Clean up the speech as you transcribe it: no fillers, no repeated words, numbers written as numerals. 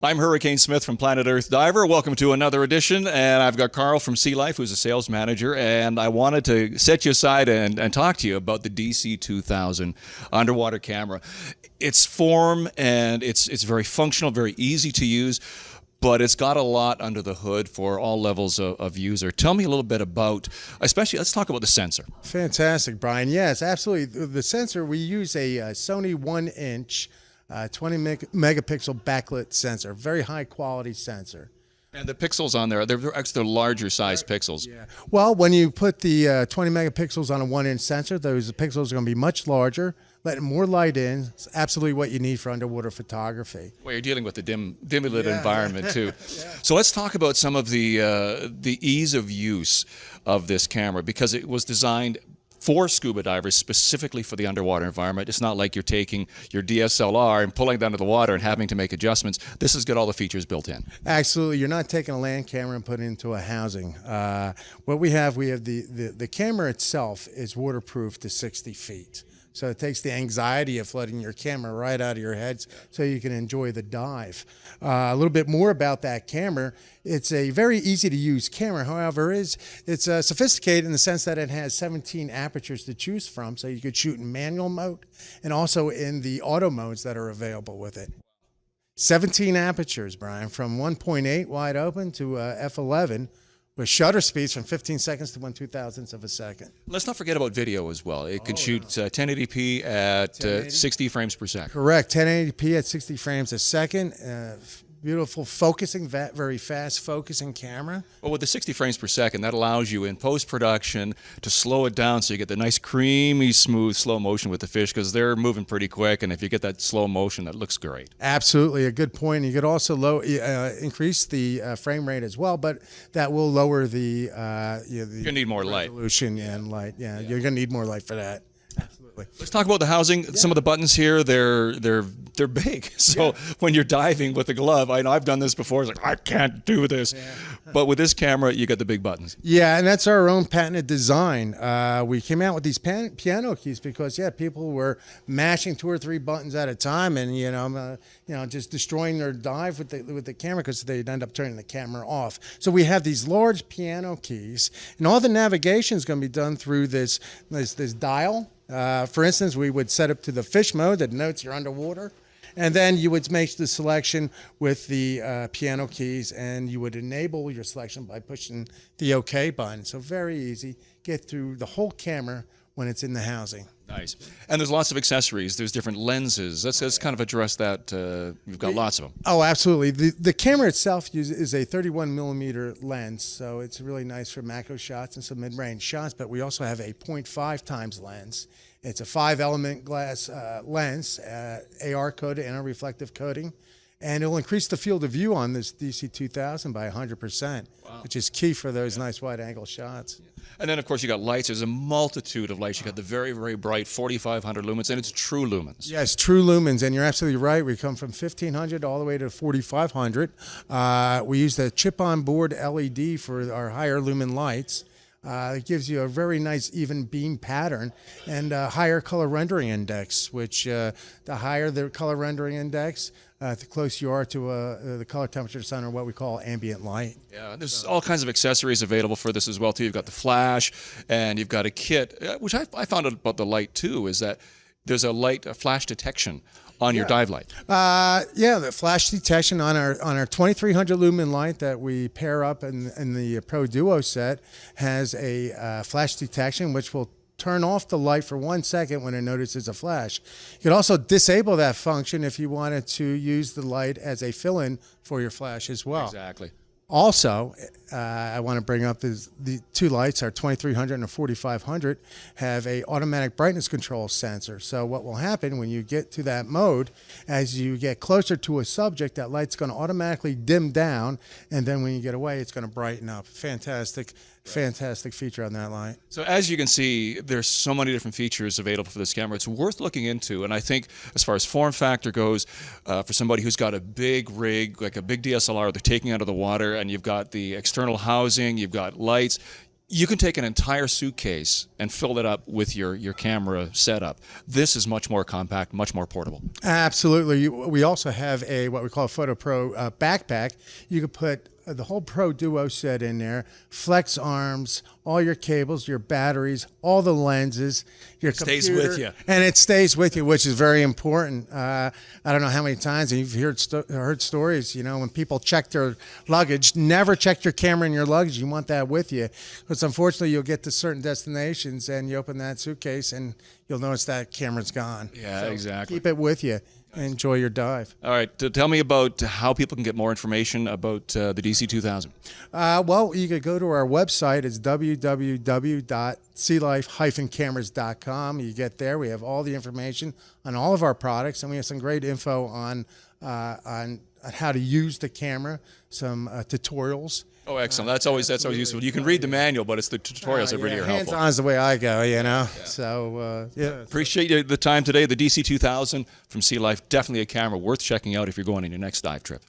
I'm Hurricane Smith from Planet Earth Diver. Welcome to another edition. And I've got Karl from SeaLife, who's a sales manager. And I wanted to set you aside and talk to you about the DC2000 Underwater Camera. Its form and it's very functional, very easy to use, but it's got a lot under the hood for all levels of user. Tell me a little bit about, especially, let's talk about the sensor. Fantastic, Brian. Yes, absolutely. The sensor, we use a Sony 1-inch 20 megapixel backlit sensor, very high quality sensor. And the pixels on there, they're extra larger size pixels. Yeah. Well, when you put the 20 megapixels on a 1-inch sensor, those pixels are going to be much larger, letting more light in. It's absolutely what you need for underwater photography. Well, you're dealing with the dimly lit environment too. Yeah. So let's talk about some of the ease of use of this camera, because it was designed for scuba divers, specifically for the underwater environment. It's not like you're taking your DSLR and pulling it under the water and having to make adjustments. This has got all the features built in. Absolutely. You're not taking a land camera and putting it into a housing. What we have the camera itself is waterproof to 60 feet. So it takes the anxiety of flooding your camera right out of your head so you can enjoy the dive. A little bit more about that camera. It's a very easy to use camera. However, it's sophisticated in the sense that it has 17 apertures to choose from. So you could shoot in manual mode and also in the auto modes that are available with it. 17 apertures, Brian, from 1.8 wide open to f11. With shutter speeds from 15 seconds to 1/2000th of a second. Let's not forget about video as well. It can shoot 1080p at 60 frames per second. Correct, 1080p at 60 frames a second. Beautiful focusing, very fast focusing camera. Well, with the 60 frames per second, that allows you in post-production to slow it down so you get the nice creamy, smooth, slow motion with the fish, because they're moving pretty quick, and if you get that slow motion, that looks great. Absolutely, a good point. You could also increase the frame rate as well, but that will lower the you need more light. Resolution and light. Yeah, you're going to need more light for that. Absolutely. Let's talk about the housing. Some of the buttons here, they're big. So when you're diving with a glove, I know I've done this before. It's like, I can't do this. Yeah. But with this camera, you got the big buttons. Yeah, and that's our own patented design. We came out with these piano keys because people were mashing 2 or 3 buttons at a time, and just destroying their dive with the camera because they'd end up turning the camera off. So we have these large piano keys, and all the navigation is going to be done through this dial. For instance, we would set up to the fish mode that notes you're underwater, and then you would make the selection with the piano keys, and you would enable your selection by pushing the OK button. So very easy. Get through the whole camera when it's in the housing. Nice. And there's lots of accessories. There's different lenses. Let's kind of address that. You've got lots of them. Oh, absolutely. The camera itself is a 31 millimeter lens, so it's really nice for macro shots and some mid-range shots, but we also have a 0.5 times lens. It's a 5-element glass lens, AR coated, anti-reflective coating, and it'll increase the field of view on this DC2000 by 100%, which is key for those nice wide-angle shots. And then, of course, you got lights. There's a multitude of lights. You got the very, very bright 4,500 lumens, and it's true lumens. Yes, true lumens, and you're absolutely right. We come from 1,500 all the way to 4,500. We use the chip-on-board LED for our higher lumen lights. It gives you a very nice even beam pattern and a higher color rendering index, which the higher the color rendering index, the closer you are to the color temperature of the sun, or what we call ambient light. Yeah, there's all kinds of accessories available for this as well, too. You've got the flash, and you've got a kit, which I found out about the light, too, is that there's a flash detection on your dive light. The flash detection on our 2300 lumen light that we pair up in the Pro Duo set has a flash detection, which will turn off the light for 1 second when it notices a flash. You could also disable that function if you wanted to use the light as a fill-in for your flash as well. Exactly. Also, I want to bring up the 2 lights, our 2300 and our 4500, have a automatic brightness control sensor. So what will happen when you get to that mode, as you get closer to a subject, that light's going to automatically dim down, and then when you get away, it's going to brighten up. Fantastic feature on that light. So as you can see, there's so many different features available for this camera. It's worth looking into, and I think as far as form factor goes, for somebody who's got a big rig, like a big DSLR they're taking out of the water, and you've got the external housing, you've got lights, You can take an entire suitcase and fill it up with your camera setup. This is much more compact, much more portable. Absolutely. We also have a what we call a Photo Pro backpack. You could put the whole Pro Duo set in there, flex arms, all your cables, your batteries, all the lenses, your computer. Stays with you. And it stays with you, which is very important. I don't know how many times, and you've heard stories, when people check their luggage, never check your camera in your luggage. You want that with you. Because unfortunately, you'll get to certain destinations and you open that suitcase and you'll notice that camera's gone. Yeah, So exactly. keep it with you. Enjoy your dive. All right, tell me about how people can get more information about the DC2000. Well, you could go to our website. It's www.sealife-cameras.com. You get there. We have all the information on all of our products, and we have some great info on how to use the camera, some tutorials. Oh, excellent. That's always useful. You can read the manual, but it's the tutorials that really are helpful. Hands-on is the way I go, So, yeah. Appreciate the time today. The DC2000 from SeaLife, definitely a camera worth checking out if you're going on your next dive trip.